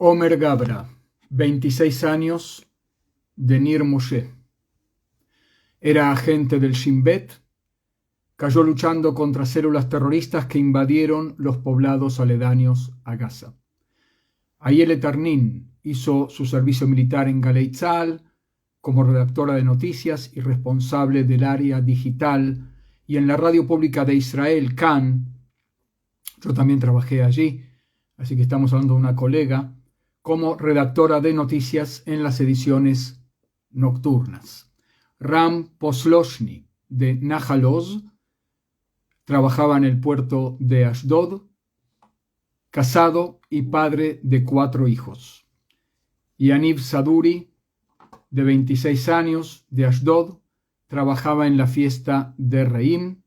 Omer Gabra, 26 años, de Nir Moshe. Era agente del Shin Bet, cayó luchando contra células terroristas que invadieron los poblados aledaños a Gaza. Ayelet Tarnin hizo su servicio militar en Galei Tzahal como redactora de noticias y responsable del área digital, y en la radio pública de Israel, Kan. Yo también trabajé allí, así que estamos hablando de una colega, como redactora de noticias en las ediciones nocturnas. Ram Posloshny, de Nahal Oz, trabajaba en el puerto de Ashdod, casado y padre de 4 hijos. Yaniv Saduri, de 26 años, de Ashdod, trabajaba en la fiesta de Reim,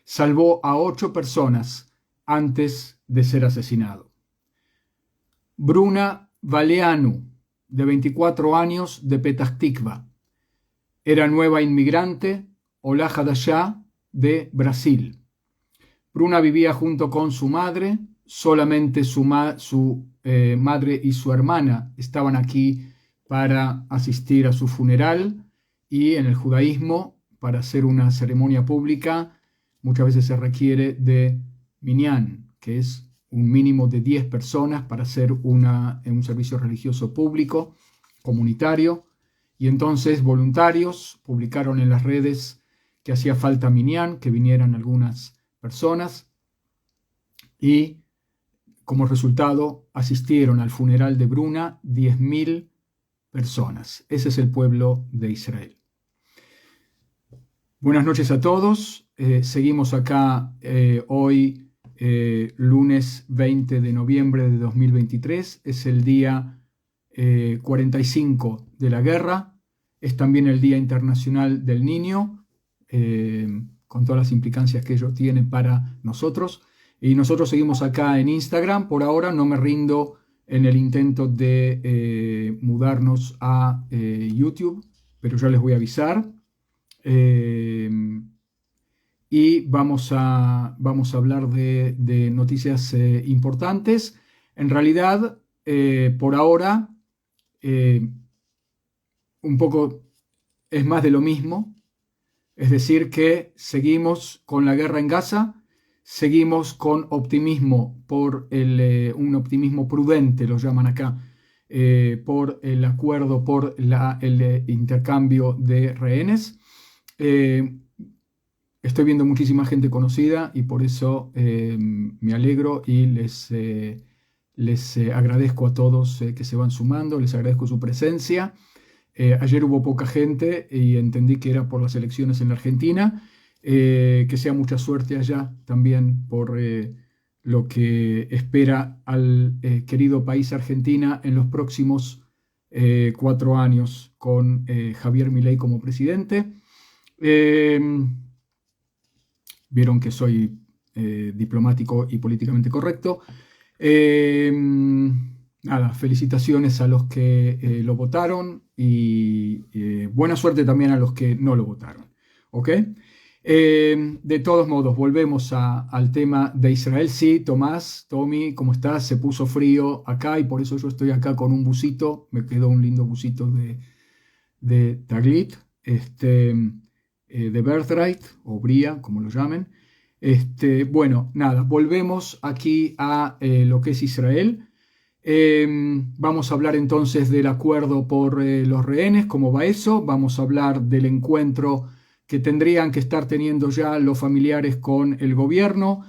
salvó a 8 personas antes de ser asesinado. Bruna Valeanu, de 24 años, de Petah Tikva, era nueva inmigrante, Olá Hadashá, de Brasil. Bruna vivía junto con su madre, solamente su madre y su hermana estaban aquí para asistir a su funeral, y en el judaísmo, para hacer una ceremonia pública, muchas veces se requiere de minyan, que es un mínimo de 10 personas para hacer un servicio religioso público, comunitario, y entonces voluntarios publicaron en las redes que hacía falta minyan, que vinieran algunas personas, y como resultado asistieron al funeral de Bruna 10.000 personas. Ese es el pueblo de Israel. Buenas noches a todos. Seguimos acá hoy, lunes 20 de noviembre de 2023. Es el día 45 de la guerra. Es también el Día Internacional del Niño, con todas las implicancias que ello tiene para nosotros. Y nosotros seguimos acá en Instagram. Por ahora no me rindo en el intento de mudarnos a YouTube, pero ya les voy a avisar. Y vamos a hablar de noticias importantes. En realidad, por ahora, un poco es más de lo mismo. Es decir, que seguimos con la guerra en Gaza, seguimos con optimismo, un optimismo prudente, lo llaman acá, por el acuerdo, por el intercambio de rehenes. Estoy viendo muchísima gente conocida y por eso me alegro y les agradezco a todos que se van sumando, les agradezco su presencia. Ayer hubo poca gente y entendí que era por las elecciones en la Argentina. Que sea mucha suerte allá también por lo que espera al querido país Argentina en los próximos 4 años con Javier Milei como presidente. Vieron que soy diplomático y políticamente correcto. Nada, felicitaciones a los que lo votaron y buena suerte también a los que no lo votaron. ¿Ok? De todos modos, volvemos al tema de Israel. Sí, Tommy, ¿cómo estás? Se puso frío acá y por eso yo estoy acá con un busito. Me quedó un lindo busito de Taglit, de Birthright, o Bria, como lo llamen. Bueno, nada, volvemos aquí a lo que es Israel. Vamos a hablar entonces del acuerdo por los rehenes, cómo va eso. Vamos a hablar del encuentro que tendrían que estar teniendo ya los familiares con el gobierno.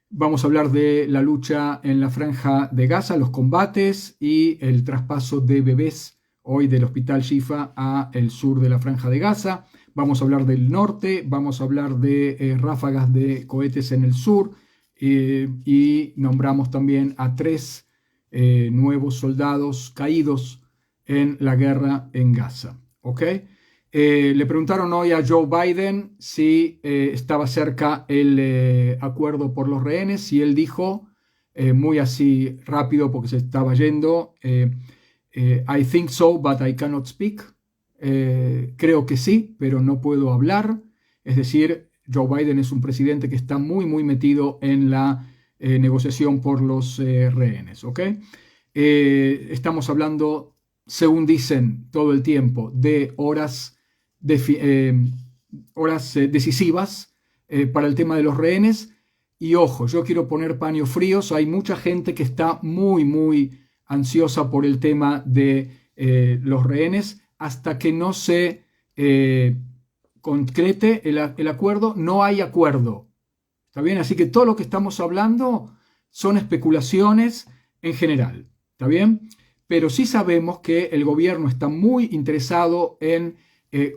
Vamos a hablar de la lucha en la franja de Gaza, los combates y el traspaso de bebés hoy del hospital Shifa a el sur de la franja de Gaza. Vamos a hablar del norte, vamos a hablar de ráfagas de cohetes en el sur, y nombramos también a 3 nuevos soldados caídos en la guerra en Gaza. ¿Ok? Le preguntaron hoy a Joe Biden si estaba cerca el acuerdo por los rehenes, y él dijo, muy así rápido porque se estaba yendo, I think so, but I cannot speak. Creo que sí, pero no puedo hablar. Es decir, Joe Biden es un presidente que está muy, muy metido en la negociación por los rehenes. ¿Ok? Estamos hablando, según dicen todo el tiempo, de horas decisivas para el tema de los rehenes. Y ojo, yo quiero poner paños fríos. Hay mucha gente que está muy ansiosa por el tema de los rehenes. Hasta que no se concrete el acuerdo, no hay acuerdo. ¿Está bien? Así que todo lo que estamos hablando son especulaciones en general. ¿Está bien? Pero sí sabemos que el gobierno está muy interesado en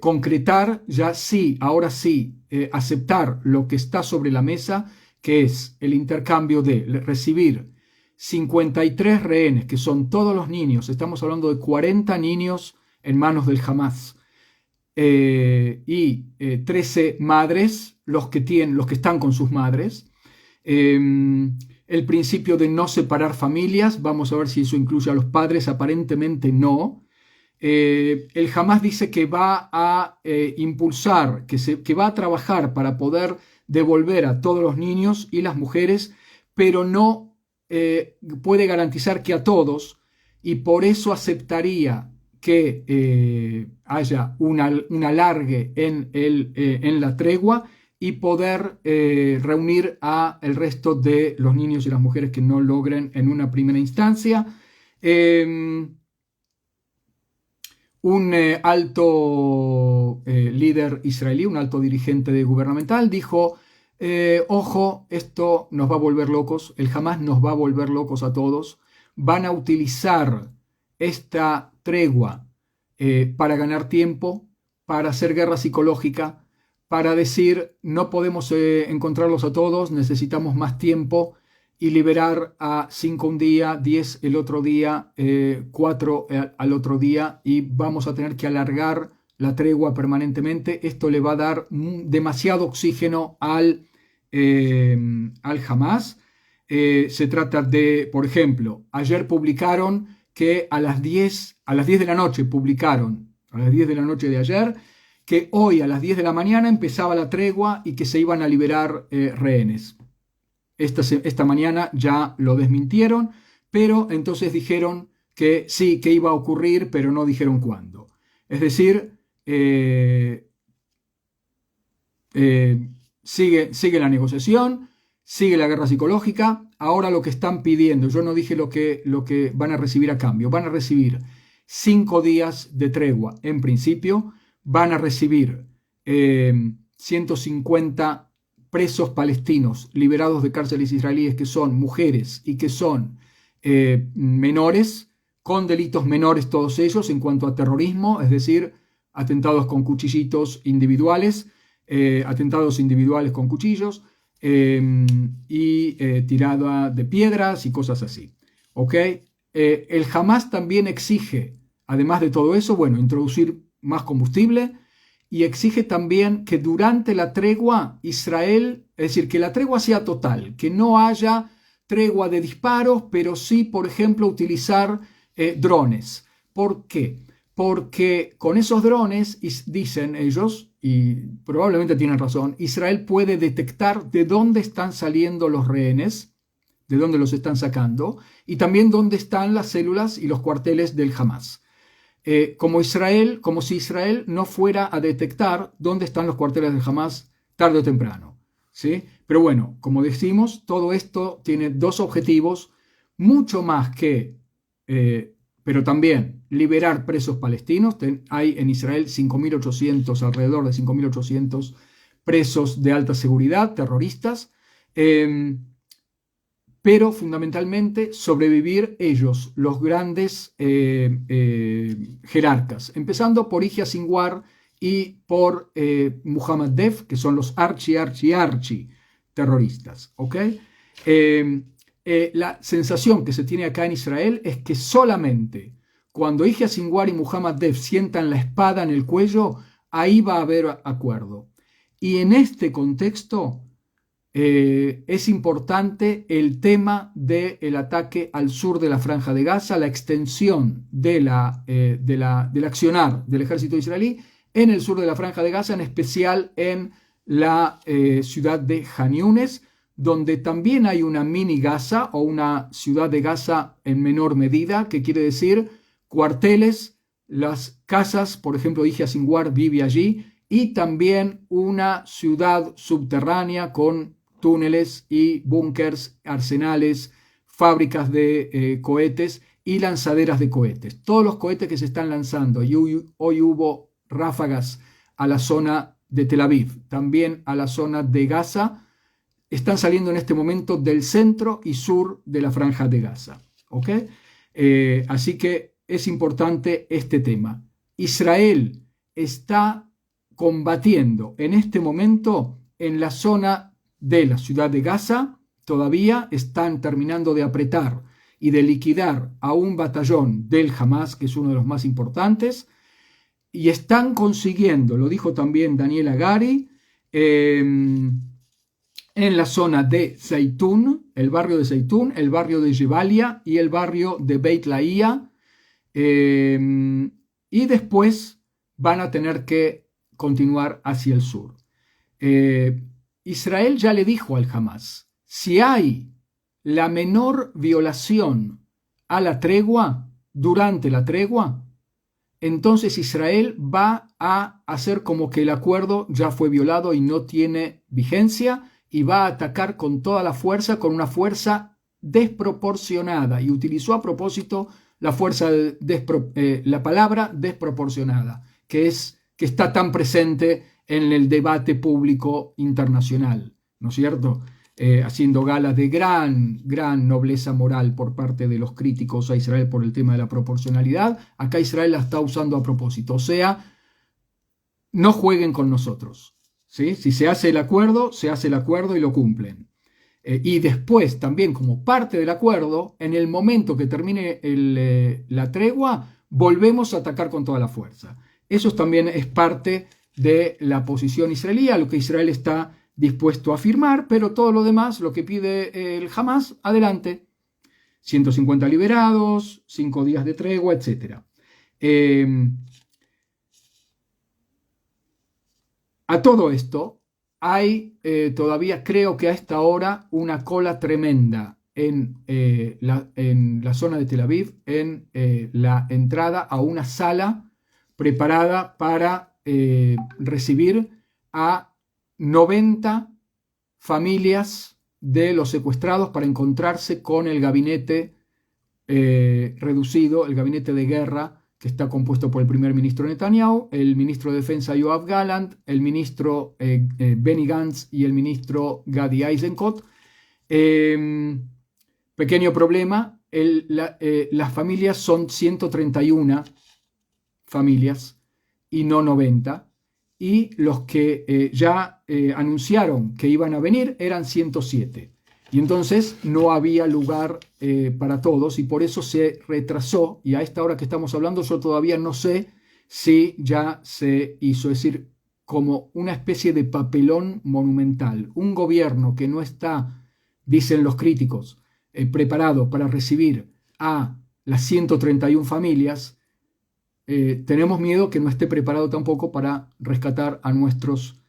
concretar, ya sí, ahora sí, aceptar lo que está sobre la mesa, que es el intercambio de recibir 53 rehenes, que son todos los niños. Estamos hablando de 40 niños en manos del Hamas, y 13 madres, los que están con sus madres. El principio de no separar familias, vamos a ver si eso incluye a los padres, aparentemente no. El Hamas dice que va a impulsar, que va a trabajar para poder devolver a todos los niños y las mujeres, pero no puede garantizar que a todos, y por eso aceptaría que haya un alargue en la tregua y poder reunir a el resto de los niños y las mujeres que no logren en una primera instancia. Un alto líder israelí, un alto dirigente gubernamental, dijo: ojo, esto nos va a volver locos, el Hamas nos va a volver locos a todos, van a utilizar esta tregua para ganar tiempo, para hacer guerra psicológica, para decir no podemos encontrarlos a todos, necesitamos más tiempo, y liberar a 5 un día, 10 el otro día, 4 al otro día, y vamos a tener que alargar la tregua permanentemente. Esto le va a dar demasiado oxígeno al Hamas. Se trata de, por ejemplo, ayer publicaron que a las 10 de la noche publicaron, a las 10 de la noche de ayer, que hoy a las 10 de la mañana empezaba la tregua y que se iban a liberar rehenes. Esta mañana ya lo desmintieron, pero entonces dijeron que sí, que iba a ocurrir, pero no dijeron cuándo. Es decir, sigue la negociación, sigue la guerra psicológica. Ahora lo que están pidiendo, yo no dije lo que van a recibir a cambio, van a recibir 5 días de tregua en principio, van a recibir 150 presos palestinos liberados de cárceles israelíes, que son mujeres y que son menores, con delitos menores todos ellos en cuanto a terrorismo, es decir, atentados con cuchillitos individuales, atentados individuales con cuchillos, y tirada de piedras y cosas así. ¿Ok? El Hamas también exige, además de todo eso, bueno, introducir más combustible, y exige también que durante la tregua Israel, es decir, que la tregua sea total, que no haya tregua de disparos, pero sí, por ejemplo, utilizar drones. ¿Por qué? Porque con esos drones, dicen ellos, y probablemente tienen razón, Israel puede detectar de dónde están saliendo los rehenes, de dónde los están sacando, y también dónde están las células y los cuarteles del Hamas. Como si Israel no fuera a detectar dónde están los cuarteles del Hamas tarde o temprano, ¿sí? Pero bueno, como decimos, todo esto tiene dos objetivos, mucho más que, pero también liberar presos palestinos. Hay en Israel 5.800, alrededor de 5.800 presos de alta seguridad, terroristas, pero fundamentalmente sobrevivir ellos, los grandes jerarcas, empezando por Yahya Sinwar y por Muhammad Deif, que son los archi terroristas. ¿Okay? La sensación que se tiene acá en Israel es que solamente cuando Yahya Sinwar y Muhammad Deif sientan la espada en el cuello, ahí va a haber acuerdo. Y en este contexto es importante el tema del ataque al sur de la Franja de Gaza, la extensión del accionar del ejército israelí en el sur de la Franja de Gaza, en especial en la ciudad de Jan Yunes, donde también hay una mini Gaza o una ciudad de Gaza en menor medida, que quiere decir cuarteles, las casas, por ejemplo, Yahya Sinwar vive allí, y también una ciudad subterránea con túneles y búnkers, arsenales, fábricas de cohetes y lanzaderas de cohetes. Todos los cohetes que se están lanzando, y hoy hubo ráfagas a la zona de Tel Aviv, también a la zona de Gaza, están saliendo en este momento del centro y sur de la franja de Gaza. ¿Ok? Así que es importante este tema. Israel está combatiendo en este momento en la zona de la ciudad de Gaza. Todavía están terminando de apretar y de liquidar a un batallón del Hamas, que es uno de los más importantes, y están consiguiendo, lo dijo también Daniel Hagari, en la zona de Zeitún, el barrio de Zeitún, el barrio de Jebalia y el barrio de Beit Laía, y después van a tener que continuar hacia el sur. Israel ya le dijo al Hamas, si hay la menor violación a la tregua, durante la tregua, entonces Israel va a hacer como que el acuerdo ya fue violado y no tiene vigencia, y va a atacar con toda la fuerza, con una fuerza desproporcionada, y utilizó a propósito la palabra desproporcionada, que está tan presente en el debate público internacional, ¿no es cierto? Haciendo gala de gran nobleza moral por parte de los críticos a Israel por el tema de la proporcionalidad. Acá Israel la está usando a propósito, o sea, no jueguen con nosotros, ¿sí? Si se hace el acuerdo y lo cumplen. Y después, también como parte del acuerdo, en el momento que termine la tregua, volvemos a atacar con toda la fuerza. Eso también es parte de la posición israelí, a lo que Israel está dispuesto a firmar, pero todo lo demás, lo que pide el Hamas, adelante. 150 liberados, 5 días de tregua, etc. A todo esto, hay todavía, creo que a esta hora, una cola tremenda en la zona de Tel Aviv, en la entrada a una sala preparada para recibir a 90 familias de los secuestrados para encontrarse con el gabinete reducido, el gabinete de guerra, que está compuesto por el primer ministro Netanyahu, el ministro de Defensa Yoav Gallant, el ministro Benny Gantz y el ministro Gadi Eisenkot. Pequeño problema, las familias son 131 familias y no 90, y los que ya anunciaron que iban a venir eran 107. Y entonces no había lugar para todos, y por eso se retrasó, y a esta hora que estamos hablando yo todavía no sé si ya se hizo, es decir, como una especie de papelón monumental. Un gobierno que no está, dicen los críticos, preparado para recibir a las 131 familias, tenemos miedo que no esté preparado tampoco para rescatar a nuestros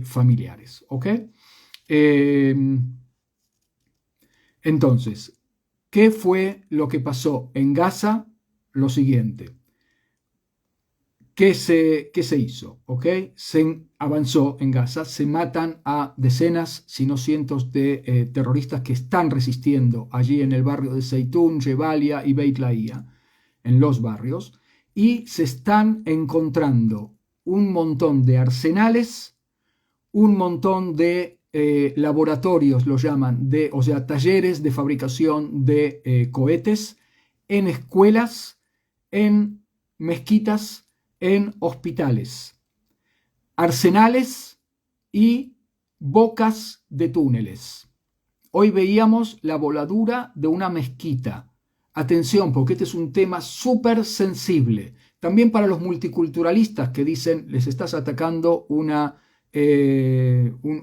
familiares. ¿Ok? Entonces, ¿qué fue lo que pasó en Gaza? Lo siguiente. ¿Qué se hizo? ¿Ok? Se avanzó en Gaza, se matan a decenas, si no cientos de terroristas que están resistiendo allí en el barrio de Zeitún, Jebalia y Beit Laía, en los barrios, y se están encontrando un montón de arsenales, un montón de laboratorios, lo llaman, o sea, talleres de fabricación de cohetes, en escuelas, en mezquitas, en hospitales, arsenales y bocas de túneles. Hoy veíamos la voladura de una mezquita. Atención, porque este es un tema súper sensible. También para los multiculturalistas que dicen les estás atacando un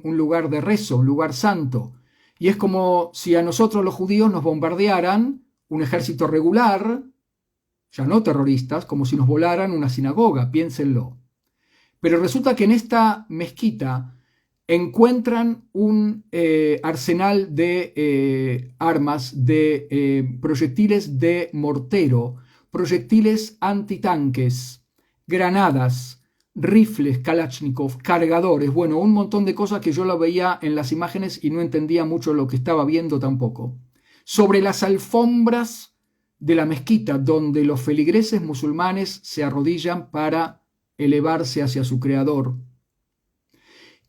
lugar de rezo, un lugar santo. Y es como si a nosotros los judíos nos bombardearan un ejército regular, ya no terroristas, como si nos volaran una sinagoga, piénsenlo. Pero resulta que en esta mezquita encuentran un arsenal de armas, de proyectiles de mortero, proyectiles antitanques, granadas, rifles Kalashnikov, cargadores, bueno, un montón de cosas que yo lo veía en las imágenes y no entendía mucho lo que estaba viendo tampoco. Sobre las alfombras de la mezquita, donde los feligreses musulmanes se arrodillan para elevarse hacia su creador.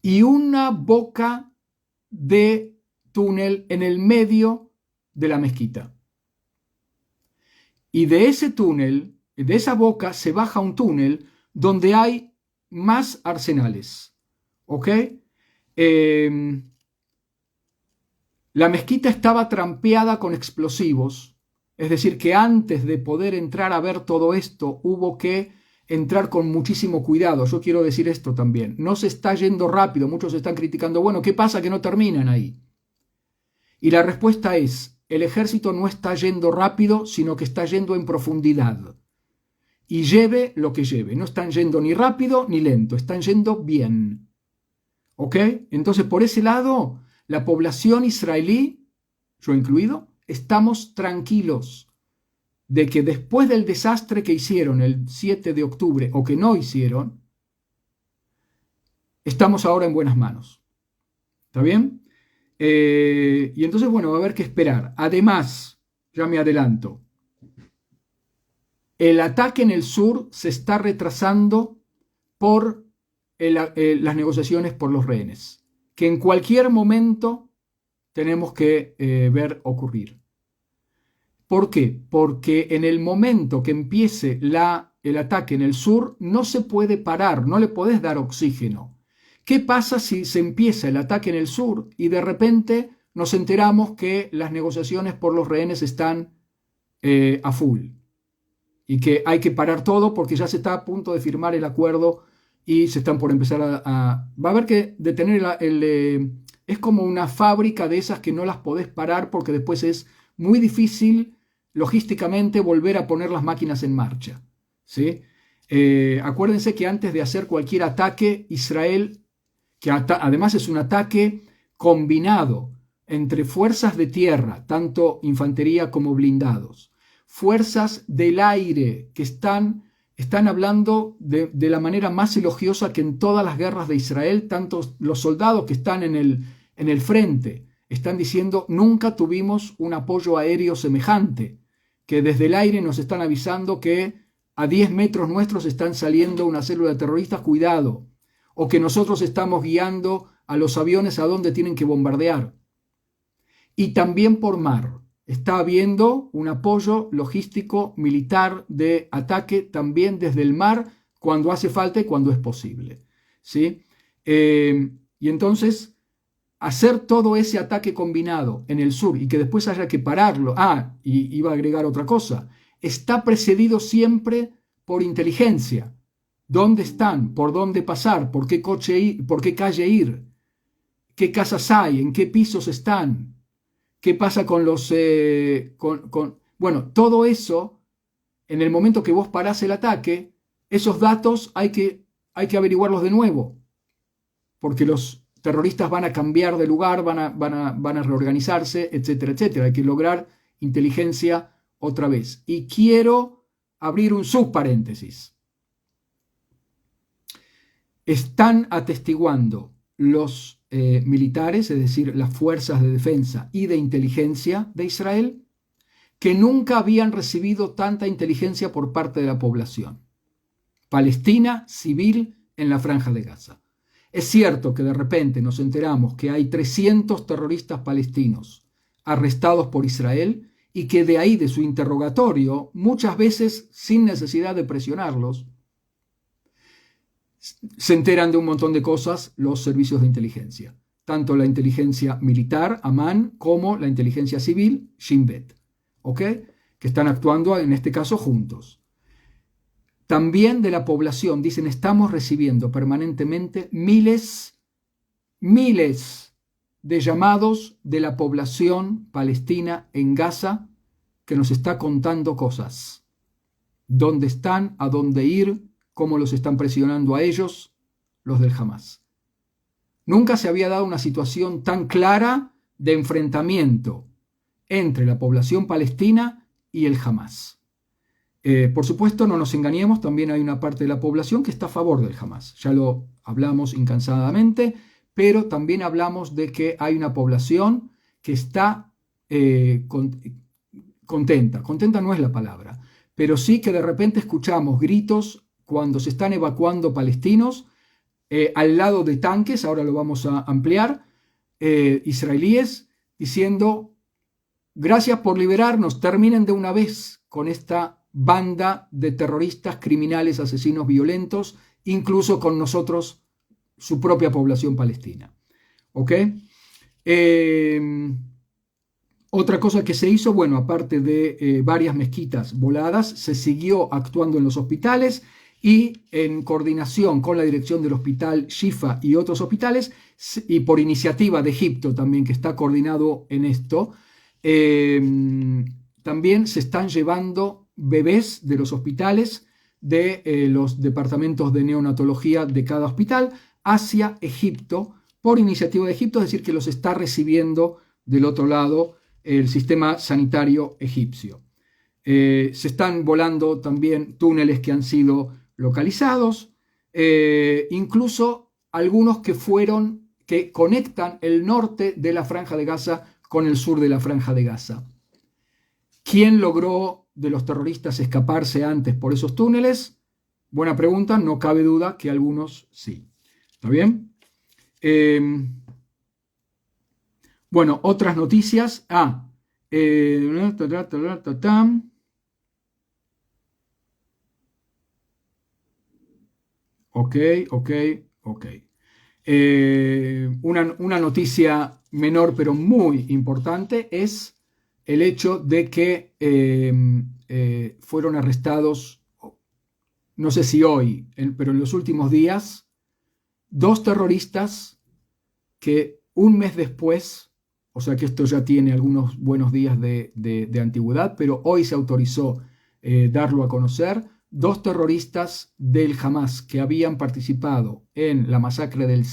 Y una boca de túnel en el medio de la mezquita. Y de ese túnel, de esa boca, se baja un túnel donde hay más arsenales. ¿Ok? La mezquita estaba trampeada con explosivos. Es decir, que antes de poder entrar a ver todo esto, hubo que entrar con muchísimo cuidado. Yo quiero decir esto también. No se está yendo rápido. Muchos están criticando, bueno, ¿qué pasa que no terminan ahí? Y la respuesta es, el ejército no está yendo rápido, sino que está yendo en profundidad. Y lleve lo que lleve. No están yendo ni rápido ni lento. Están yendo bien. ¿Ok? Entonces, por ese lado, la población israelí, yo incluido, estamos tranquilos de que después del desastre que hicieron el 7 de octubre o que no hicieron, estamos ahora en buenas manos. ¿Está bien? Y entonces, bueno, va a haber que esperar. Además, ya me adelanto, el ataque en el sur se está retrasando por las negociaciones por los rehenes, que en cualquier momento tenemos que ver ocurrir. ¿Por qué? Porque en el momento que empiece el ataque en el sur, no se puede parar, no le podés dar oxígeno. ¿Qué pasa si se empieza el ataque en el sur y de repente nos enteramos que las negociaciones por los rehenes están a full? Y que hay que parar todo porque ya se está a punto de firmar el acuerdo y se están por empezar va a haber que detener es como una fábrica de esas que no las podés parar porque después es muy difícil logísticamente volver a poner las máquinas en marcha, ¿sí? Acuérdense que antes de hacer cualquier ataque, Israel, que además es un ataque combinado entre fuerzas de tierra, tanto infantería como blindados, fuerzas del aire que están hablando de la manera más elogiosa que en todas las guerras de Israel, tanto los soldados que están en el frente, están diciendo, nunca tuvimos un apoyo aéreo semejante, que desde el aire nos están avisando que a 10 metros nuestros están saliendo una célula de terroristas, cuidado, o que nosotros estamos guiando a los aviones a donde tienen que bombardear. Y también por mar. Está habiendo un apoyo logístico militar de ataque también desde el mar cuando hace falta y cuando es posible, ¿sí? Y entonces hacer todo ese ataque combinado en el sur y que después haya que pararlo. Y iba a agregar otra cosa. Está precedido siempre por inteligencia. ¿Dónde están? ¿Por dónde pasar? ¿Por qué coche ir? ¿Por qué calle ir? ¿Qué casas hay? ¿En qué pisos están? ¿Qué pasa con los... Bueno, todo eso, en el momento que vos parás el ataque, esos datos hay que averiguarlos de nuevo, porque los terroristas van a cambiar de lugar, van a reorganizarse, etcétera, etcétera. Hay que lograr inteligencia otra vez. Y quiero abrir un subparéntesis. Están atestiguando los militares, es decir, las fuerzas de defensa y de inteligencia de Israel, que nunca habían recibido tanta inteligencia por parte de la población palestina civil en la Franja de Gaza. Es cierto que de repente nos enteramos que hay 300 terroristas palestinos arrestados por Israel y que de ahí de su interrogatorio, muchas veces sin necesidad de presionarlos, se enteran de un montón de cosas los servicios de inteligencia, tanto la inteligencia militar, Amán, como la inteligencia civil, Shin Bet, ¿ok? Que están actuando en este caso juntos. También de la población, dicen, estamos recibiendo permanentemente miles de llamados de la población palestina en Gaza que nos está contando cosas. ¿Dónde están? ¿A dónde ir? ¿Cómo los están presionando a ellos? Los del Hamas. Nunca se había dado una situación tan clara de enfrentamiento entre la población palestina y el Hamas. Por supuesto, no nos engañemos, también hay una parte de la población que está a favor del Hamas. Ya lo hablamos incansadamente, pero también hablamos de que hay una población que está contenta. Contenta no es la palabra, pero sí que de repente escuchamos gritos cuando se están evacuando palestinos al lado de tanques, ahora lo vamos a ampliar, israelíes, diciendo: gracias por liberarnos, terminen de una vez con esta banda de terroristas, criminales, asesinos violentos, incluso con nosotros, su propia población palestina. ¿Ok? Otra cosa que se hizo, bueno, aparte de varias mezquitas voladas, se siguió actuando en los hospitales y en coordinación con la dirección del hospital Shifa y otros hospitales, y por iniciativa de Egipto también, que está coordinado en esto, también se están llevando bebés de los hospitales, de los departamentos de neonatología de cada hospital, hacia Egipto, por iniciativa de Egipto, es decir, que los está recibiendo del otro lado el sistema sanitario egipcio. Se están volando también túneles que han sido localizados, incluso algunos que conectan el norte de la Franja de Gaza con el sur de la Franja de Gaza. ¿Quién logró de los terroristas escaparse antes por esos túneles? Buena pregunta, no cabe duda que algunos sí. ¿Está bien? Bueno, otras noticias. Ok. Una noticia menor pero muy importante es el hecho de que fueron arrestados, no sé si hoy, pero en los últimos días, 2 terroristas que un mes después, o sea que esto ya tiene algunos buenos días de antigüedad, pero hoy se autorizó darlo a conocer, 2 terroristas del Hamas que habían participado en la masacre del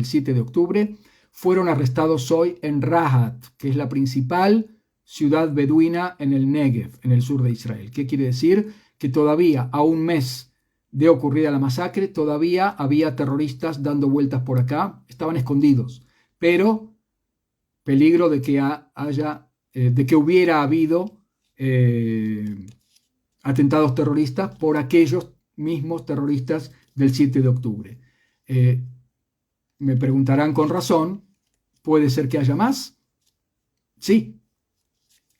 7 de octubre fueron arrestados hoy en Rahat, que es la principal ciudad beduina en el Negev, en el sur de Israel. ¿Qué quiere decir? Que todavía, a un mes de ocurrida la masacre, todavía había terroristas dando vueltas por acá, estaban escondidos, pero peligro de que hubiera habido atentados terroristas por aquellos mismos terroristas del 7 de octubre. Me preguntarán con razón, ¿puede ser que haya más? Sí.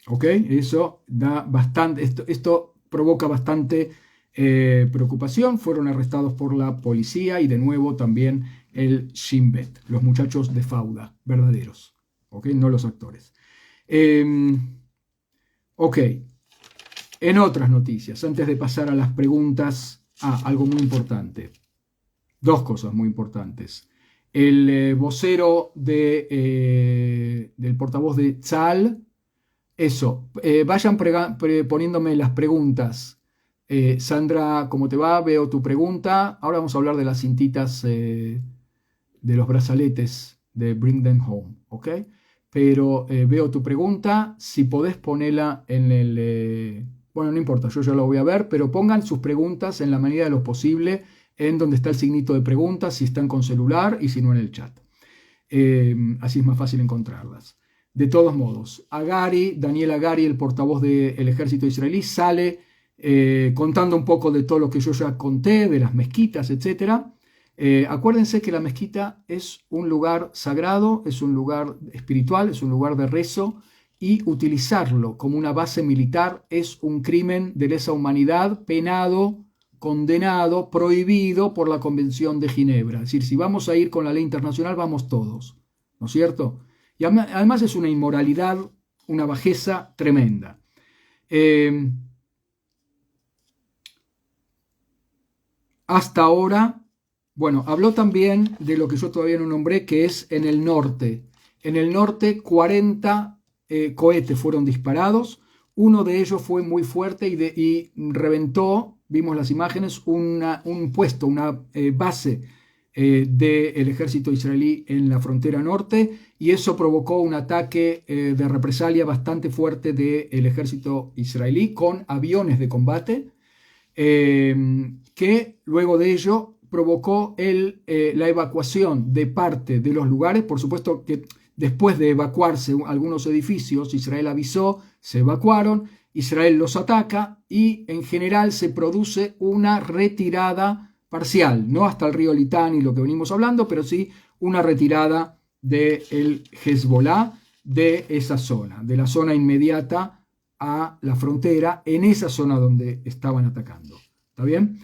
¿Ok? Eso da bastante, esto provoca bastante preocupación. Fueron arrestados por la policía y de nuevo también el Shin Bet, los muchachos de Fauda, verdaderos. ¿Ok? No los actores. Ok. En otras noticias, antes de pasar a las preguntas, algo muy importante. 2 cosas muy importantes. El vocero del portavoz de Tzal, vayan poniéndome las preguntas. Sandra, ¿cómo te va? Veo tu pregunta. Ahora vamos a hablar de las cintitas de los brazaletes de Bring Them Home, ¿ok? Pero veo tu pregunta. Si podés ponerla en el... bueno, no importa, yo ya lo voy a ver, pero pongan sus preguntas en la medida de lo posible en donde está el signito de preguntas, si están con celular y si no en el chat. Así es más fácil encontrarlas. De todos modos, Daniel Agari, el portavoz del ejército israelí, sale contando un poco de todo lo que yo ya conté, de las mezquitas, etc. Acuérdense que la mezquita es un lugar sagrado, es un lugar espiritual, es un lugar de rezo, y utilizarlo como una base militar es un crimen de lesa humanidad, penado, condenado, prohibido por la Convención de Ginebra. Es decir, si vamos a ir con la ley internacional, vamos todos, ¿no es cierto? Y además es una inmoralidad, una bajeza tremenda. Hasta ahora, bueno, habló también de lo que yo todavía no nombré, que es en el norte. En el norte, 40 cohetes fueron disparados. Uno de ellos fue muy fuerte y reventó, vimos las imágenes, un puesto, una base del ejército israelí en la frontera norte, y eso provocó un ataque de represalia bastante fuerte del ejército israelí con aviones de combate, que luego de ello provocó la evacuación de parte de los lugares. Por supuesto que después de evacuarse algunos edificios, Israel avisó, se evacuaron, Israel los ataca y en general se produce una retirada parcial, no hasta el río Litani, lo que venimos hablando, pero sí una retirada del Hezbollah de esa zona, de la zona inmediata a la frontera, en esa zona donde estaban atacando. ¿Está bien?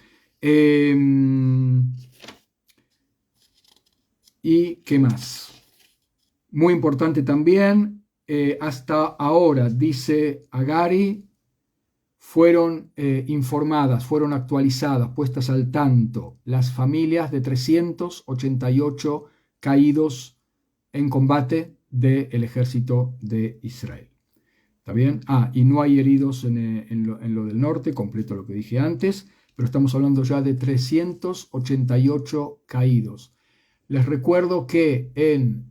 ¿Y qué más? Muy importante también, hasta ahora, dice Agari, fueron informadas, fueron actualizadas, puestas al tanto las familias de 388 caídos en combate del ejército de Israel. ¿Está bien? Y no hay heridos en lo del norte, completo lo que dije antes, pero estamos hablando ya de 388 caídos. Les recuerdo que en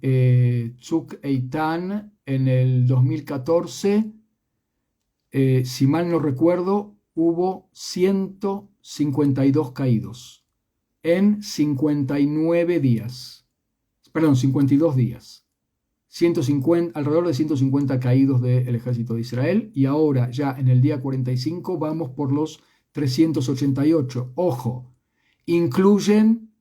Tzuk Eitan, en el 2014, si mal no recuerdo, hubo 152 caídos en 59 días. Perdón, 52 días. 150, alrededor de 150 caídos del ejército de Israel, y ahora ya en el día 45 vamos por los 388. Ojo, incluyen,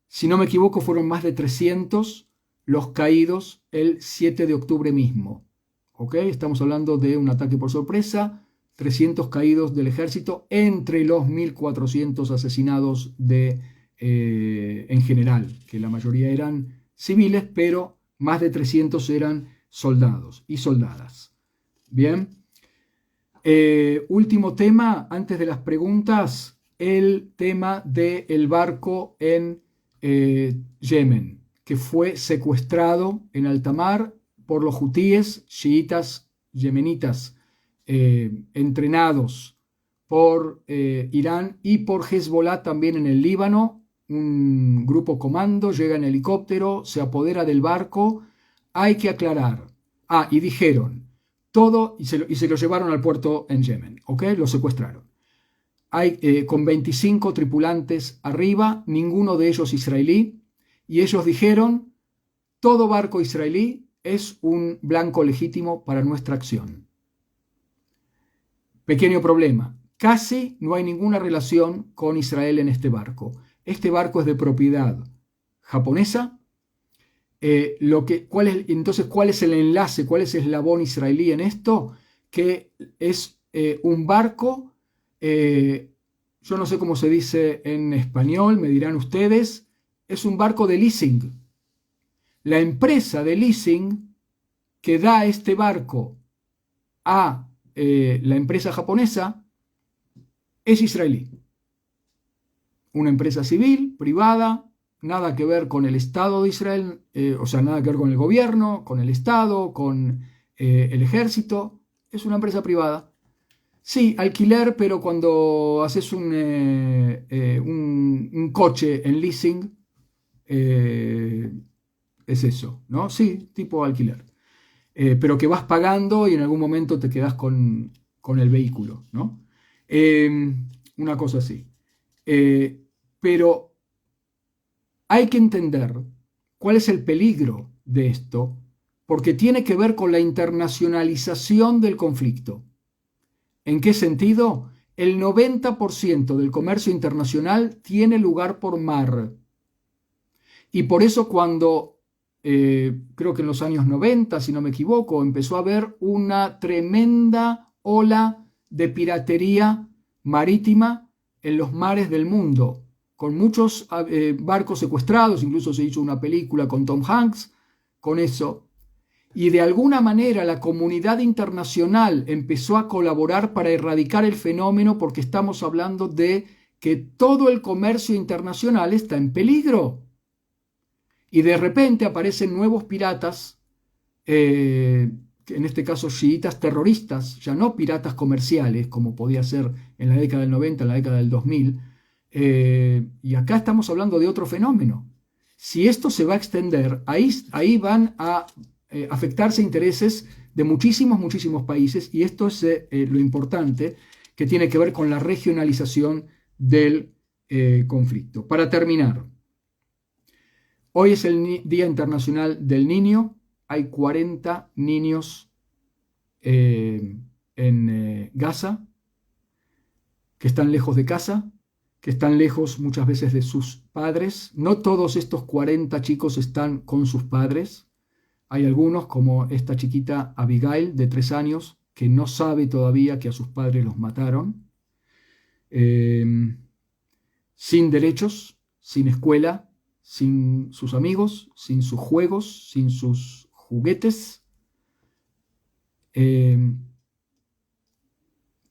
si no me equivoco, fueron más de 300 los caídos el 7 de octubre mismo. ¿Ok? Estamos hablando de un ataque por sorpresa, 300 caídos del ejército entre los 1.400 asesinados en general, que la mayoría eran civiles, pero más de 300 eran soldados y soldadas. Bien. Último tema, antes de las preguntas, el tema del barco en Yemen, que fue secuestrado en alta mar por los hutíes, chiitas yemenitas, entrenados por Irán y por Hezbollah también en el Líbano. Un grupo comando llega en helicóptero, se apodera del barco. Hay que aclarar. Y dijeron todo y se lo llevaron al puerto en Yemen. ¿Ok? Lo secuestraron. Con 25 tripulantes arriba, ninguno de ellos israelí. Y ellos dijeron: todo barco israelí es un blanco legítimo para nuestra acción. Pequeño problema. Casi no hay ninguna relación con Israel en este barco. Este barco es de propiedad japonesa. Entonces, ¿cuál es el enlace? ¿Cuál es el eslabón israelí en esto? Que es un barco, yo no sé cómo se dice en español, me dirán ustedes, es un barco de leasing. La empresa de leasing que da este barco a la empresa japonesa es israelí. Una empresa civil, privada, nada que ver con el Estado de Israel, o sea, nada que ver con el gobierno, con el Estado, con el ejército. Es una empresa privada. Sí, alquiler, pero cuando haces un coche en leasing, es eso, ¿no? Sí, tipo alquiler. Pero que vas pagando y en algún momento te quedas con el vehículo, ¿no? Una cosa así. Pero hay que entender cuál es el peligro de esto, porque tiene que ver con la internacionalización del conflicto. ¿En qué sentido? El 90% del comercio internacional tiene lugar por mar. Y por eso cuando, creo que en los años 90, si no me equivoco, empezó a haber una tremenda ola de piratería marítima en los mares del mundo, con muchos barcos secuestrados. Incluso se hizo una película con Tom Hanks con eso. Y de alguna manera la comunidad internacional empezó a colaborar para erradicar el fenómeno, porque estamos hablando de que todo el comercio internacional está en peligro. Y de repente aparecen nuevos piratas, en este caso chiitas terroristas, ya no piratas comerciales, como podía ser en la década del 90, en la década del 2000, Y acá estamos hablando de otro fenómeno. Si esto se va a extender, ahí van a afectarse intereses de muchísimos países, y esto es lo importante, que tiene que ver con la regionalización del conflicto. Para terminar, hoy es el Día Internacional del Niño. Hay 40 niños en Gaza que están lejos de casa, que están lejos muchas veces de sus padres. No todos estos 40 chicos están con sus padres. Hay algunos, como esta chiquita Abigail, de 3 años, que no sabe todavía que a sus padres los mataron. Sin derechos, sin escuela, sin sus amigos, sin sus juegos, sin sus juguetes.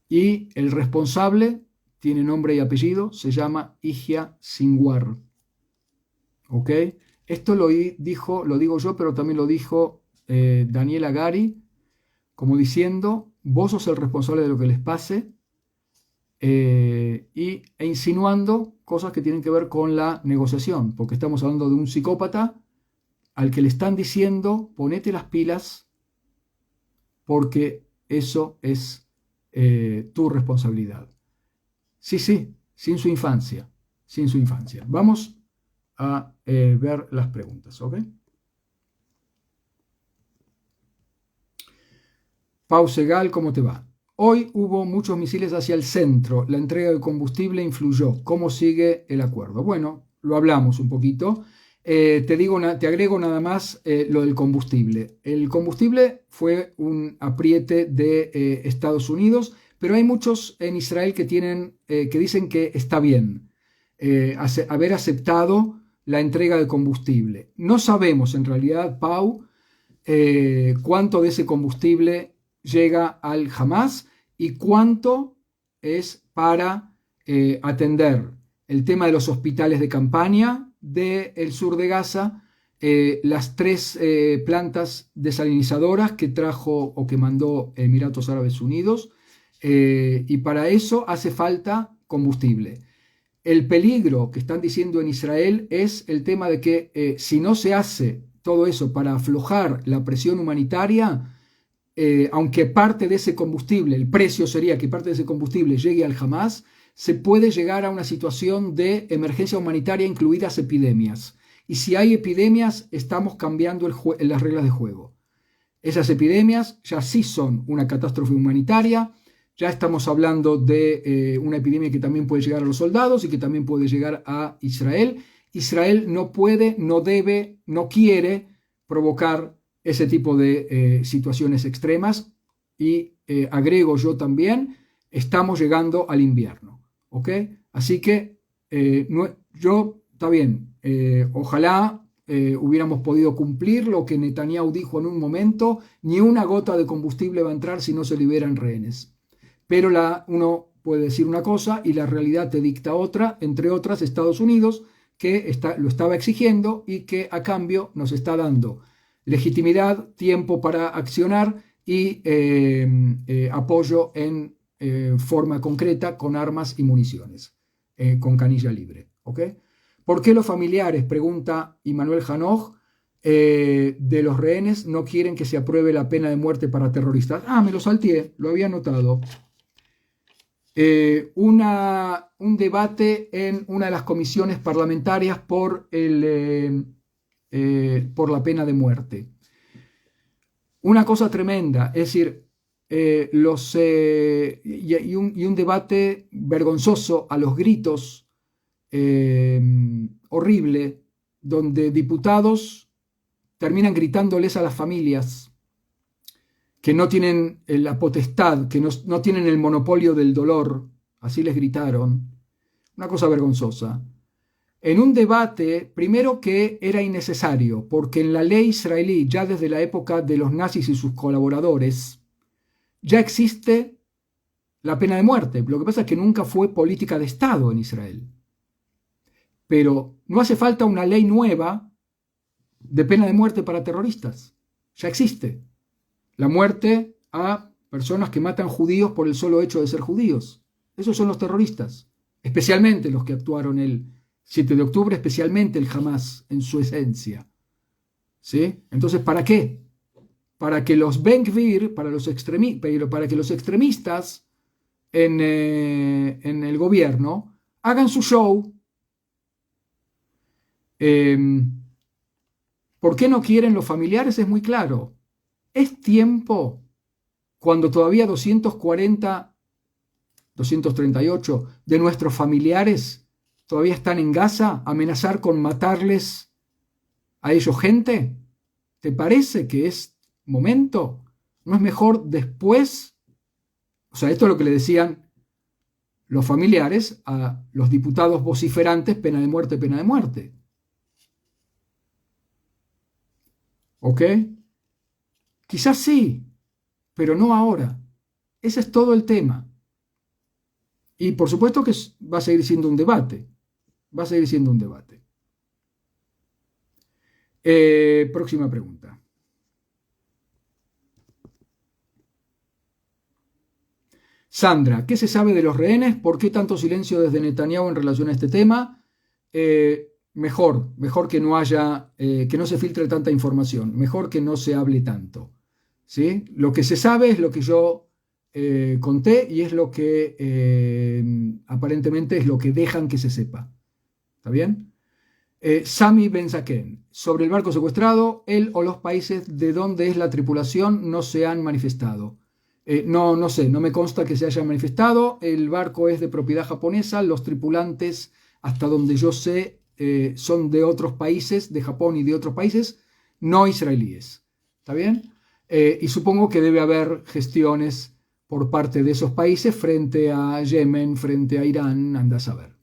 Y el responsable tiene nombre y apellido, se llama Yihya Sinwar. ¿Ok? Esto lo digo yo, pero también lo dijo Daniel Hagari, como diciendo, vos sos el responsable de lo que les pase, e insinuando cosas que tienen que ver con la negociación, porque estamos hablando de un psicópata al que le están diciendo, ponete las pilas, porque eso es tu responsabilidad. Sí, sin su infancia, Vamos a ver las preguntas, ¿ok? Pau Segal, ¿cómo te va? Hoy hubo muchos misiles hacia el centro, la entrega de combustible influyó. ¿Cómo sigue el acuerdo? Bueno, lo hablamos un poquito. Te agrego nada más lo del combustible. El combustible fue un apriete de Estados Unidos, pero hay muchos en Israel que dicen que está bien haber aceptado la entrega de combustible. No sabemos en realidad, Pau, cuánto de ese combustible llega al Hamas y cuánto es para atender el tema de los hospitales de campaña del sur de Gaza, las 3 plantas desalinizadoras que trajo o que mandó Emiratos Árabes Unidos, y para eso hace falta combustible. El peligro que están diciendo en Israel es el tema de que si no se hace todo eso para aflojar la presión humanitaria, aunque parte de ese combustible, el precio sería que parte de ese combustible llegue al Hamas, se puede llegar a una situación de emergencia humanitaria, incluidas epidemias. Y si hay epidemias, estamos cambiando las reglas de juego. Esas epidemias ya sí son una catástrofe humanitaria. Ya estamos hablando de una epidemia que también puede llegar a los soldados y que también puede llegar a Israel. Israel no puede, no debe, no quiere provocar ese tipo de situaciones extremas. Y agrego yo también, estamos llegando al invierno. ¿Ok? Así que está bien, ojalá hubiéramos podido cumplir lo que Netanyahu dijo en un momento, ni una gota de combustible va a entrar si no se liberan rehenes. Pero uno puede decir una cosa y la realidad te dicta otra, entre otras Estados Unidos, que lo estaba exigiendo y que a cambio nos está dando legitimidad, tiempo para accionar y apoyo en forma concreta con armas y municiones, con canilla libre. ¿Ok? ¿Por qué los familiares, pregunta Immanuel Hanoch, de los rehenes no quieren que se apruebe la pena de muerte para terroristas? Me lo salteé, lo había notado. Un debate en una de las comisiones parlamentarias por la pena de muerte. Una cosa tremenda, es decir, un debate vergonzoso a los gritos, horrible, donde diputados terminan gritándoles a las familias que no tienen la potestad, que no tienen el monopolio del dolor, así les gritaron. Una cosa vergonzosa. En un debate, primero que era innecesario, porque en la ley israelí, ya desde la época de los nazis y sus colaboradores, ya existe la pena de muerte. Lo que pasa es que nunca fue política de Estado en Israel. Pero no hace falta una ley nueva de pena de muerte para terroristas. Ya existe. La muerte a personas que matan judíos por el solo hecho de ser judíos. Esos son los terroristas. especialmente los que actuaron el 7 de octubre, especialmente el Hamas en su esencia. ¿Sí? Entonces, ¿para qué? Para que los Ben Gvir, para que los extremistas en el gobierno hagan su show. ¿Por qué no quieren los familiares? Es muy claro. Es tiempo, cuando todavía 240, 238 de nuestros familiares todavía están en Gaza, amenazar con matarles a ellos gente. ¿Te parece que es momento? ¿No es mejor después? O sea, esto es lo que le decían los familiares a los diputados vociferantes, pena de muerte, pena de muerte. ¿Ok? Quizás sí, pero no ahora. Ese es todo el tema. Y por supuesto que va a seguir siendo un debate. Va a seguir siendo un debate. Próxima pregunta. Sandra, ¿qué se sabe de los rehenes? ¿Por qué tanto silencio desde Netanyahu en relación a este tema? Mejor que no haya, que no se filtre tanta información, mejor que no se hable tanto. ¿Sí? Lo que se sabe es lo que yo conté y es lo que aparentemente es lo que dejan que se sepa. ¿Está bien? Sami Ben-Zaken, sobre el barco secuestrado, él o los países de donde es la tripulación no se han manifestado. No sé, no me consta que se haya manifestado. El barco es de propiedad japonesa, los tripulantes, hasta donde yo sé, son de otros países, de Japón y de otros países, no israelíes. ¿Está bien? Y supongo que debe haber gestiones por parte de esos países frente a Yemen, frente a Irán, anda a saber.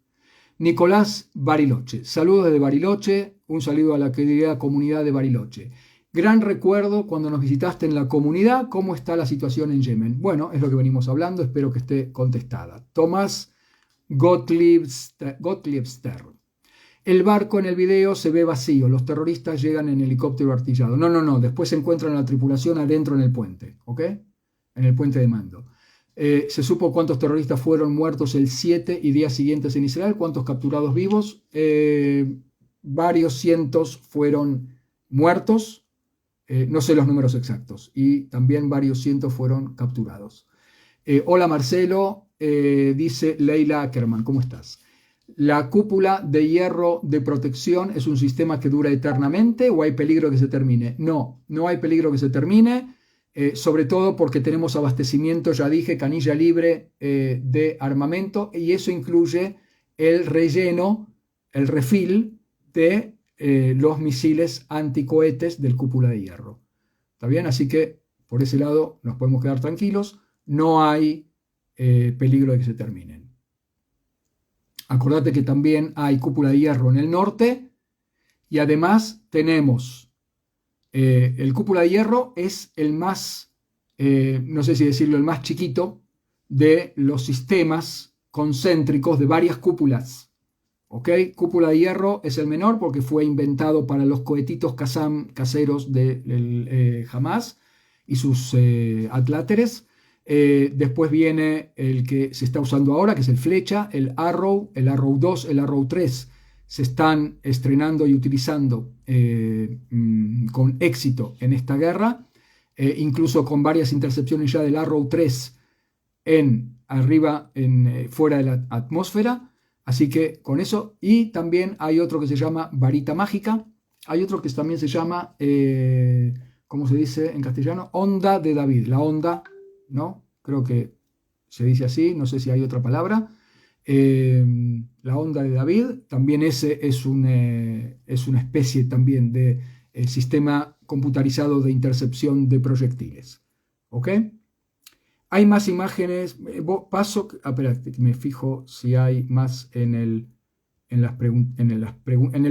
Nicolás Bariloche, saludos desde Bariloche, un saludo a la querida comunidad de Bariloche. Gran recuerdo cuando nos visitaste en la comunidad, ¿cómo está la situación en Yemen? Bueno, es lo que venimos hablando, espero que esté contestada. Tomás Gottliebster. El barco en el video se ve vacío, los terroristas llegan en helicóptero artillado. No, después se encuentran la tripulación adentro en el puente, ¿ok? En el puente de mando. Se supo cuántos terroristas fueron muertos el 7 y días siguientes en Israel, cuántos capturados vivos. Varios cientos fueron muertos. No sé los números exactos, y también varios cientos fueron capturados. Hola Marcelo, dice Leila Ackerman, ¿cómo estás? ¿La cúpula de hierro de protección es un sistema que dura eternamente o hay peligro que se termine? No hay peligro que se termine, sobre todo porque tenemos abastecimiento, ya dije, canilla libre de armamento, y eso incluye el relleno, el refill de los misiles anticohetes del cúpula de hierro. ¿Está bien? Así que por ese lado nos podemos quedar tranquilos. No hay peligro de que se terminen. Acordate que también hay cúpula de hierro en el norte y además tenemos el cúpula de hierro es el más, no sé si decirlo, el más chiquito de los sistemas concéntricos de varias cúpulas. ¿Ok? Cúpula de hierro es el menor porque fue inventado para los cohetitos Qassam caseros del Hamas y sus atláteres. Después viene el que se está usando ahora, que es el Flecha, el Arrow 2, el Arrow 3. Se están estrenando y utilizando con éxito en esta guerra, incluso con varias intercepciones ya del Arrow 3 fuera de la atmósfera. Así que con eso, y también hay otro que se llama varita mágica, hay otro que también se llama, ¿cómo se dice en castellano? Onda de David, la onda, ¿no? Creo que se dice así, no sé si hay otra palabra. La onda de David, también ese es una especie también de sistema computarizado de intercepción de proyectiles. ¿Ok? Hay más imágenes. Espera, me fijo si hay más en el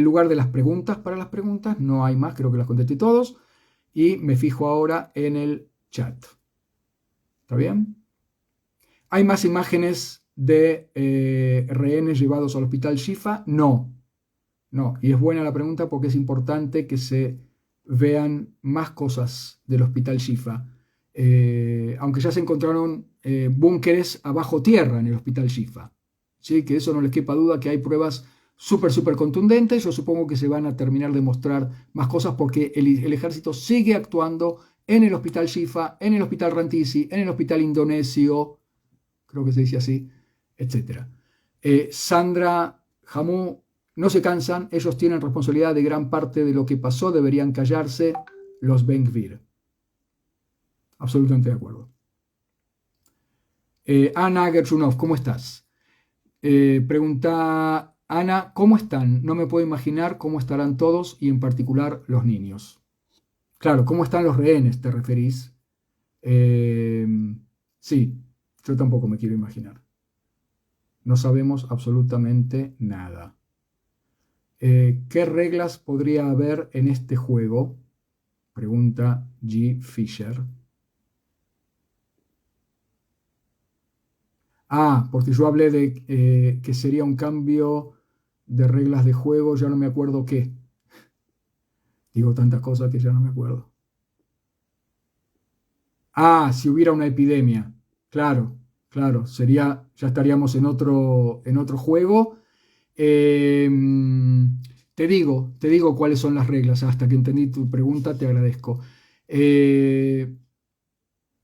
lugar de las preguntas para las preguntas. No hay más, creo que las contesté todos. Y me fijo ahora en el chat. ¿Está bien? ¿Hay más imágenes de rehenes llevados al hospital Shifa? No. Y es buena la pregunta porque es importante que se vean más cosas del hospital Shifa. Aunque ya se encontraron búnkeres abajo tierra en el hospital Shifa. ¿sí? Que eso no les quepa duda, que hay pruebas súper contundentes. Yo supongo que se van a terminar de mostrar más cosas porque el ejército sigue actuando en el hospital Shifa, en el hospital Rantisi, en el hospital indonesio, creo que se dice así, etc. Sandra, Jamú, no se cansan, ellos tienen responsabilidad de gran parte de lo que pasó, deberían callarse los Ben-Gvir. Absolutamente de acuerdo. Ana Gershunov, ¿cómo estás? Pregunta Ana, ¿cómo están? No me puedo imaginar cómo estarán todos y en particular los niños. Claro, ¿cómo están los rehenes, te referís? Sí, yo tampoco me quiero imaginar. No sabemos absolutamente nada. ¿Qué reglas podría haber en este juego? Pregunta G. Fisher. Porque yo hablé de que sería un cambio de reglas de juego, ya no me acuerdo qué. Digo tantas cosas que ya no me acuerdo. Si hubiera una epidemia. Claro, ya estaríamos en otro juego. Eh, te digo cuáles son las reglas. Hasta que entendí tu pregunta, te agradezco.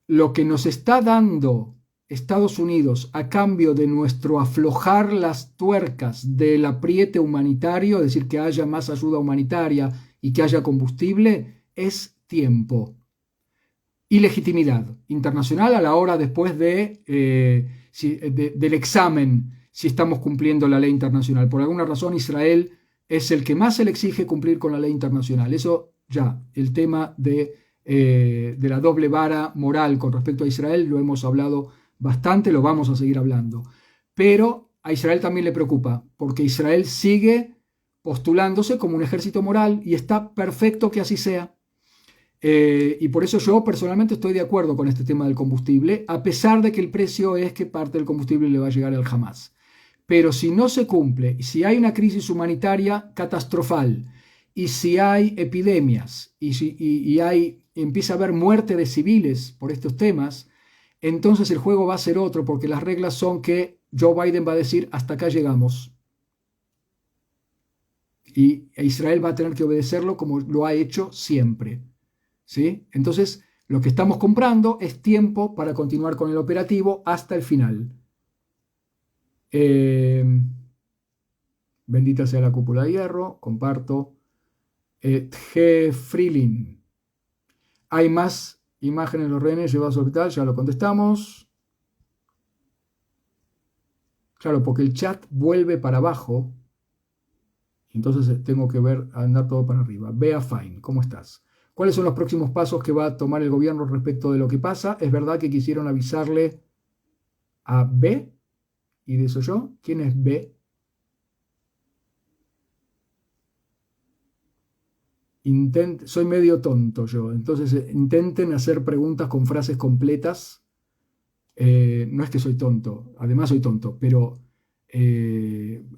Lo que nos está dando Estados Unidos a cambio de nuestro aflojar las tuercas del apriete humanitario, es decir, que haya más ayuda humanitaria y que haya combustible, es tiempo y legitimidad internacional a la hora después del examen si estamos cumpliendo la ley internacional. Por alguna razón Israel es el que más se le exige cumplir con la ley internacional. Eso ya, el tema de la doble vara moral con respecto a Israel lo hemos hablado bastante, lo vamos a seguir hablando. Pero a Israel también le preocupa, porque Israel sigue postulándose como un ejército moral y está perfecto que así sea. Y por eso yo personalmente estoy de acuerdo con este tema del combustible, a pesar de que el precio es que parte del combustible le va a llegar al Hamas. Pero si no se cumple, si hay una crisis humanitaria catastrófica, y si hay epidemias, empieza a haber muerte de civiles por estos temas, entonces el juego va a ser otro, porque las reglas son que Joe Biden va a decir hasta acá llegamos. Y Israel va a tener que obedecerlo como lo ha hecho siempre. ¿Sí? Entonces, lo que estamos comprando es tiempo para continuar con el operativo hasta el final. Bendita sea la cúpula de hierro, comparto. G. Freeling. Hay más imágenes de los rehenes llevados al hospital, ya lo contestamos. Claro, porque el chat vuelve para abajo. Entonces tengo que andar todo para arriba. Bea Fine, ¿cómo estás? ¿Cuáles son los próximos pasos que va a tomar el gobierno respecto de lo que pasa? Es verdad que quisieron avisarle a B, y de eso yo. ¿Quién es B? Soy medio tonto yo, entonces intenten hacer preguntas con frases completas. No es que soy tonto, además soy tonto, pero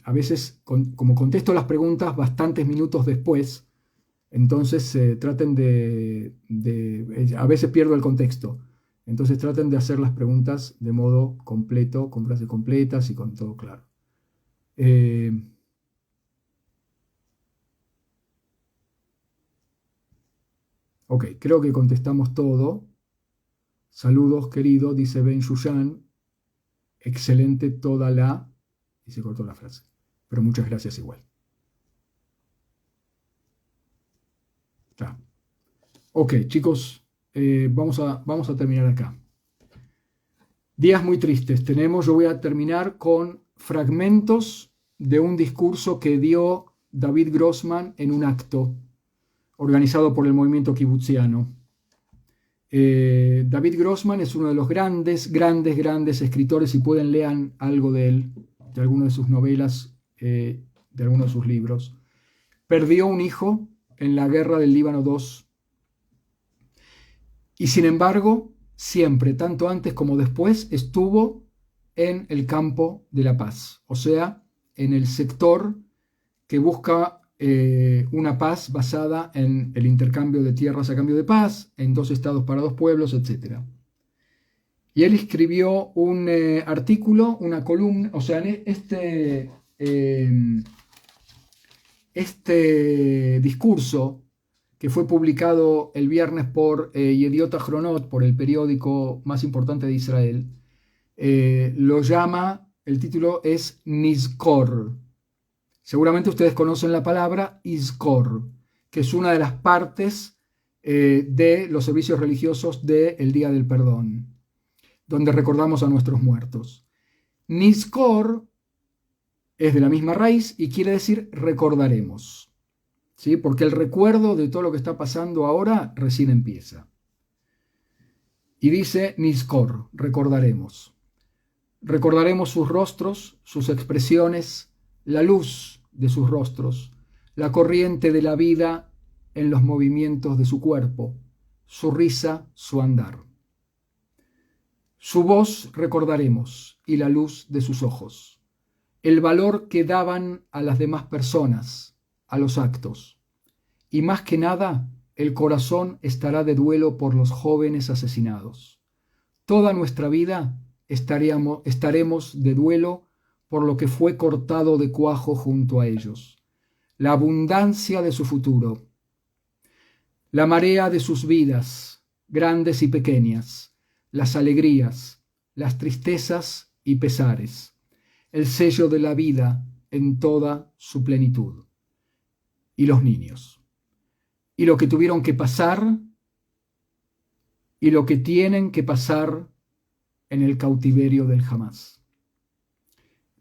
a veces como contesto las preguntas bastantes minutos después, entonces traten a veces pierdo el contexto, entonces traten de hacer las preguntas de modo completo, con frases completas y con todo claro. Ok, creo que contestamos todo. Saludos, querido, dice Ben Shushan. Excelente toda la... Y se cortó la frase. Pero muchas gracias igual. Ya. Ok, chicos, vamos a terminar acá. Días muy tristes tenemos. Yo voy a terminar con fragmentos de un discurso que dio David Grossman en un acto organizado por el movimiento kibutziano. David Grossman es uno de los grandes escritores, si pueden lean algo de él, de alguna de sus novelas, de algunos de sus libros. Perdió un hijo en la guerra del Líbano II y sin embargo siempre, tanto antes como después, estuvo en el campo de la paz, o sea, en el sector que busca una paz basada en el intercambio de tierras a cambio de paz, en 2 estados para 2 pueblos, etc. Y él escribió un artículo, una columna, o sea, este discurso que fue publicado el viernes por Yediot Ahronot, por el periódico más importante de Israel, lo llama, el título es Nizkor. Seguramente ustedes conocen la palabra Izkor, que es una de las partes de los servicios religiosos del Día del Perdón, donde recordamos a nuestros muertos. Nizkor es de la misma raíz y quiere decir recordaremos, ¿sí? Porque el recuerdo de todo lo que está pasando ahora recién empieza. Y dice Nizkor, recordaremos. Recordaremos sus rostros, sus expresiones, la luz de sus rostros, la corriente de la vida en los movimientos de su cuerpo, su risa, su andar. Su voz recordaremos y la luz de sus ojos, el valor que daban a las demás personas, a los actos. Y más que nada, el corazón estará de duelo por los jóvenes asesinados. Toda nuestra vida estaremos de duelo por lo que fue cortado de cuajo junto a ellos, la abundancia de su futuro, la marea de sus vidas, grandes y pequeñas, las alegrías, las tristezas y pesares, el sello de la vida en toda su plenitud, y los niños, y lo que tuvieron que pasar, y lo que tienen que pasar en el cautiverio del Hamás.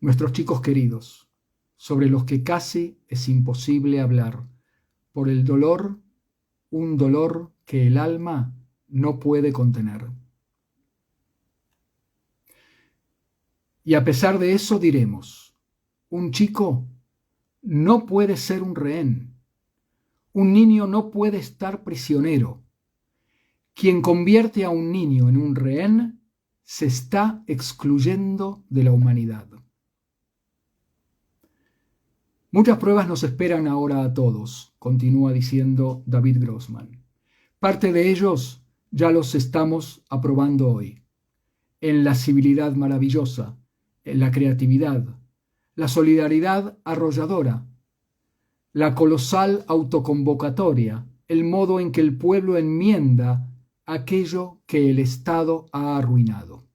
Nuestros chicos queridos, sobre los que casi es imposible hablar, por el dolor, un dolor que el alma no puede contener. Y a pesar de eso diremos, un chico no puede ser un rehén, un niño no puede estar prisionero. Quien convierte a un niño en un rehén se está excluyendo de la humanidad. Muchas pruebas nos esperan ahora a todos, continúa diciendo David Grossman. Parte de ellos ya los estamos aprobando hoy. En la civilidad maravillosa, en la creatividad, la solidaridad arrolladora, la colosal autoconvocatoria, el modo en que el pueblo enmienda aquello que el Estado ha arruinado.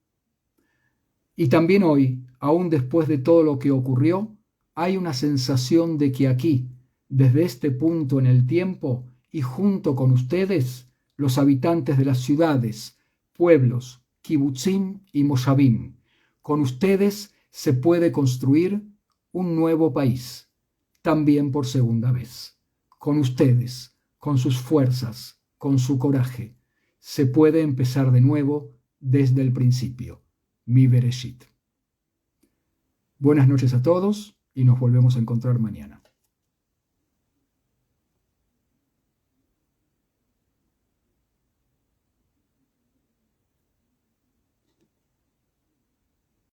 Y también hoy, aún después de todo lo que ocurrió, hay una sensación de que aquí, desde este punto en el tiempo, y junto con ustedes, los habitantes de las ciudades, pueblos, kibutzim y moshavim, con ustedes se puede construir un nuevo país, también por segunda vez. Con ustedes, con sus fuerzas, con su coraje, se puede empezar de nuevo desde el principio. Mi Bereshit. Buenas noches a todos y nos volvemos a encontrar mañana.